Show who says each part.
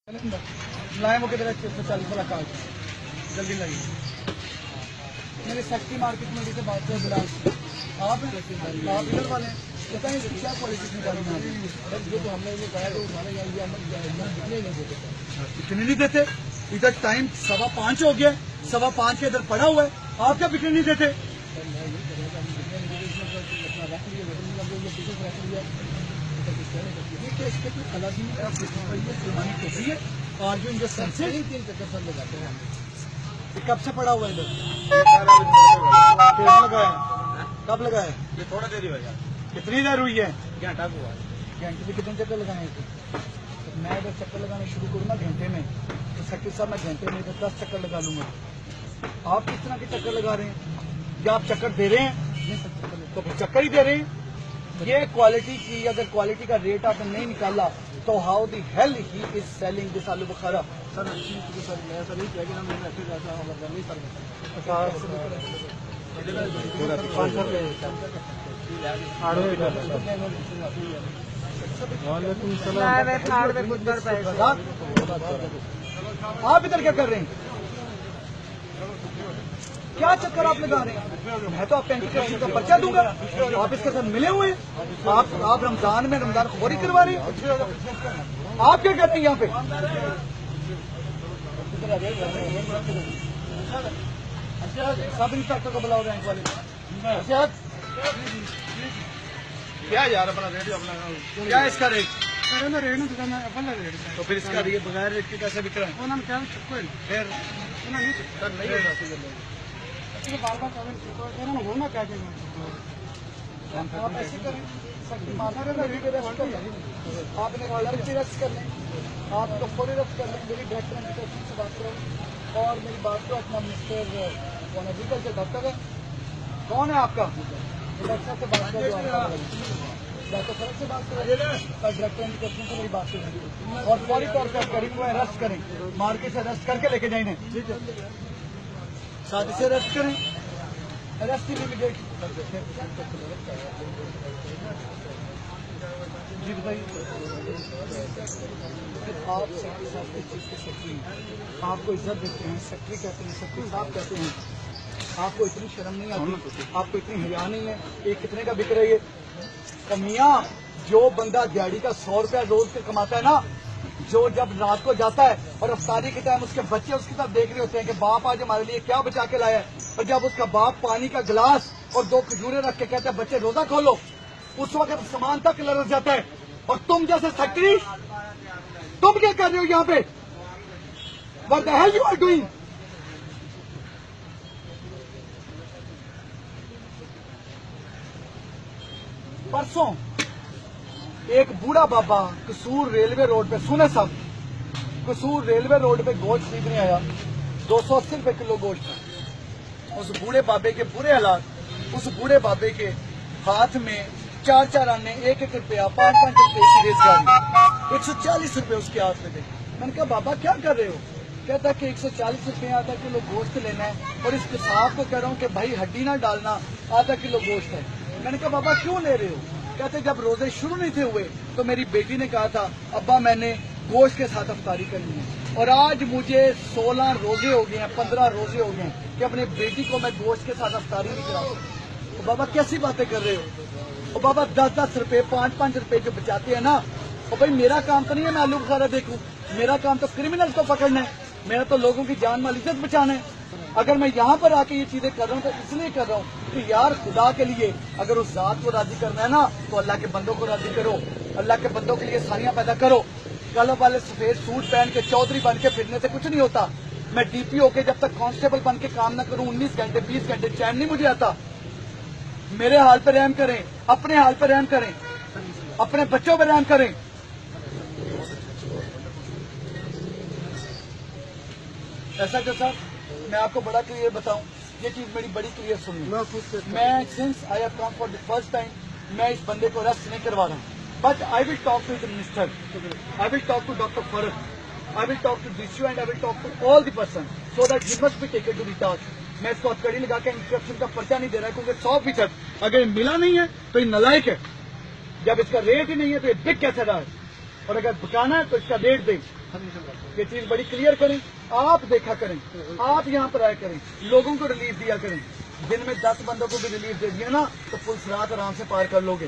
Speaker 1: लाए वो किधर 140 वाला कार्ड जल्दी लगी। मेरे सेक्टी मार्केट मंडी से बात कर बिलाल, आप इधर वाले बताइए क्या क्वालिटी की गाड़ी है जो तो हमने कहा तो उठाने बिकने नहीं देते। इधर टाइम 5:15 हो गया, 5:15 के इधर पड़ा हुआ है, आप क्या बिकने नहीं देते? इसके कोई अलग ही टोपी है और जो इनके सर से 3 चक्कर सर लगाते हैं। कब से पड़ा हुआ है इधर? लगाया कब लगाया? ये थोड़ा देर ही हुआ। कितनी देर हुई है? घंटा हुआ। घंटे में कितने चक्कर लगाए थे? मैं अगर चक्कर लगाना शुरू करूँ ना घंटे में तो सेक्रेटरी साहब मैं घंटे में 10 चक्कर लगा लूंगा। आप किस तरह के चक्कर लगा रहे हैं? क्या आप चक्कर दे रहे हैं? तो फिर चक्कर ही दे रहे हैं। ये क्वालिटी की अगर क्वालिटी का रेट आपने नहीं निकाला तो how the hello he is selling this आलू बुखारा? सर मैं ऐसा नहीं किया कि मैंने अच्छी नहीं आप इधर क्या कर रहे हैं? क्या चक्कर आप लगा रहे हैं? मैं तो आप एंटी करप्शन का पर्चा दूंगा। आप इसके साथ मिले हुए हैं। आप रमजान में रमजान खोरी करवा रहे हैं। आप क्या करते हैं यहाँ पे? सब इंस्पेक्टर को बुलाओ रैंक वाले। क्या यार अपना रेट क्या इसका रेट? तो फिर इसका बगैर रेट के कैसे बिक रहा है? फिर होना क्या आप ऐसे करें, आपने कलर भी रद्द कर लें, आप तो फौरी रद्द कर लें। मेरी डायरेक्टर से बात करो और मेरी बात को अपना मिस्टर एग्रीकल्चर डॉक्टर है, कौन है आपका? डॉक्टर से बात करो, डॉक्टर फरक से बात करें, डायरेक्टर एजुकेशन से मेरी बात करें और फौरी तौर पर गरीब को अरेस्ट करें, मार्केट से अरेस्ट करके लेके जाए, शादी से अरेस्ट करें, अरेस्ट इमीडिएट। जी बताइए, आप सेक्रेटरी साहब की चीज के सेक्रेटरी, आपको इज्जत देते हैं, सेक्रेटरी कहते हैं, सेक्रेटरी साहब कहते हैं, आपको इतनी शर्म नहीं आती, आपको इतनी हया नहीं है। ये कितने का बिक रही है? कमियां जो बंदा दिहाड़ी का 100 रुपया रोज के कमाता है ना, जो जब रात को जाता है और अफ्तारी के टाइम उसके बच्चे उसकी तरफ देख रहे होते हैं कि बाप आज हमारे लिए क्या बचा के लाया है, और जब उसका बाप पानी का गिलास और 2 खजूरें रख के कहता है बच्चे रोजा खोलो, उस वक्त सामान तक लड़ जाता है। और तुम जैसे सेक्रेटरी, तुम क्या कर रहे हो यहाँ पे? What the hell you are doing? परसों एक बूढ़ा बाबा कसूर रेलवे रोड पे, सुने सब, कसूर रेलवे रोड पे गोश्त खरीदने आया, 280 रुपए किलो गोश्त। उस बूढ़े बाबे के बुरे हालात, उस बूढ़े बाबे के हाथ में 4-4 आने, 1-1 रुपया, 5-5 रुपये की रेसगाड़ी, 140 रुपये उसके हाथ में थे। मैंने कहा बाबा क्या कर रहे हो? कहता कि 140 रुपये आधा किलो गोश्त लेना है और इस किसाब को कह रहा हूँ कि भाई हड्डी ना डालना, आधा किलो गोश्त है। मैंने कहा बाबा क्यों ले रहे हो? कहते जब रोजे शुरू नहीं थे हुए तो मेरी बेटी ने कहा था अब्बा मैंने गोश्त के साथ अफ्तारी करनी है, और आज मुझे 16 रोजे हो गए हैं, 15 रोजे हो गए हैं कि अपनी बेटी को मैं गोश्त के साथ अफ्तारी नहीं करा सकता। तो बाबा कैसी बातें कर रहे हो? और बाबा 10-10 रुपए, 5-5 रुपए जो बचाते हैं ना, और भाई मेरा काम तो नहीं है मैं आलू बुखारा देखूं, मेरा काम तो क्रिमिनल को पकड़ना है, मेरा तो लोगों की जान माल इज्जत बचाना है। अगर मैं यहाँ पर आके ये चीजें कर रहा हूँ तो इसलिए कर रहा हूँ कि यार खुदा के लिए अगर उस जात को राजी करना है ना तो अल्लाह के बंदों को राजी करो, अल्लाह के बंदों के लिए सानियां पैदा करो। कल वाले सफेद सूट पहन के चौधरी बन के फिरने से कुछ नहीं होता। मैं डीपी होके जब तक कांस्टेबल बन के काम न करूँ 19 घंटे 20 घंटे चैन नहीं मुझे आता। मेरे हाल पर रहम करें, अपने हाल पर रहम करें, अपने बच्चों पर रहम करें। ऐसा क्या सर, मैं आपको बड़ा क्लियर बताऊं, ये चीज मेरी बड़ी क्लियर सुनिए। मैं since I have come for the first time, मैं इस बंदे को अरेस्ट नहीं करवा रहा हूं, but I will talk to the minister, I will talk to doctor Farooq, I will talk to DCO and I will talk to all the person so that he must be taken to the task. मैं इसको हथकड़ी लगा के instruction का पर्चा नहीं दे रहा क्योंकि 100% अगर मिला नहीं है तो ये नलायक है। जब इसका रेट ही नहीं है तो ये बिक कैसे रहा है, और अगर बिकाना है तो इसका रेट दें। یہ چیز بڑی کلیئر کریں. آپ دیکھا کریں, آپ یہاں پر آیا کریں, لوگوں کو ریلیف دیا کریں. دن میں 10 بندوں کو بھی ریلیف دے دیا نا تو پولیس رات آرام سے پار کر لو گے.